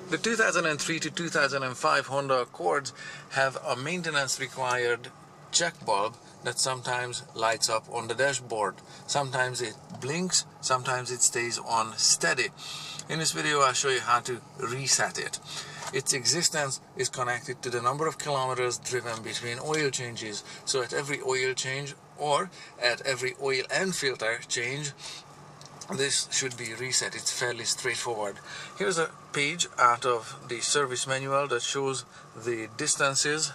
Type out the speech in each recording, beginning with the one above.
The 2003 to 2005 Honda Accords have a maintenance required check bulb that sometimes lights up on the dashboard. Sometimes it blinks, sometimes it stays on steady. In this video I'll show you how to reset it. Its existence is connected to the number of kilometers driven between oil changes. So at every oil change or at every oil and filter change, this should be reset. It's fairly straightforward. Here's a page out of the service manual that shows the distances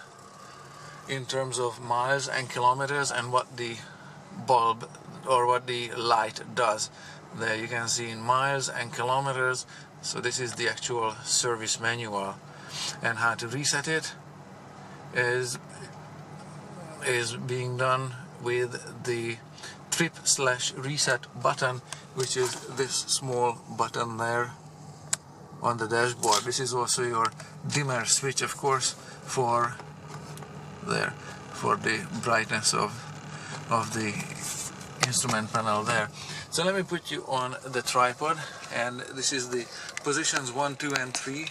in terms of miles and kilometers and what the bulb or what the light does. There you can see in miles and kilometers. So this is the actual service manual, and how to reset it is being done with the trip/reset button, which is this small button there on the dashboard. This is also your dimmer switch, of course, for the brightness of the instrument panel there. So let me put you on the tripod, and this is the positions 1, 2 and 3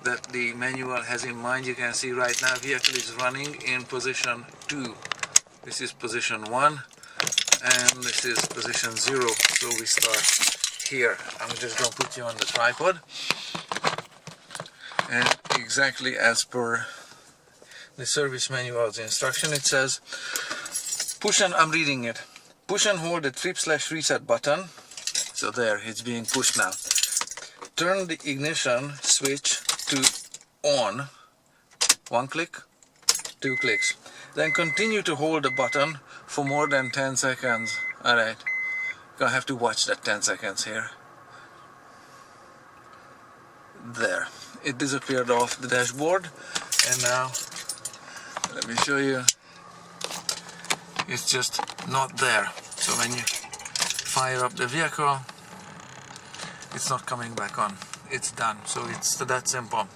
that the manual has in mind. You can see right now vehicle is running in position 2. This is position 1 and this is position 0. So we start here. I'm just going to put you on the tripod, and exactly as per the service manual's instruction, it says push and I'm reading it. Push and hold the trip/reset button. So there, it's being pushed now. Turn the ignition switch to on. 1 click, 2 clicks. Then continue to hold the button for more than 10 seconds. Alright, gonna have to watch that 10 seconds here. There, it disappeared off the dashboard, and now let me show you. It's just not there. So when you fire up the vehicle, it's not coming back on. It's done. So it's that simple.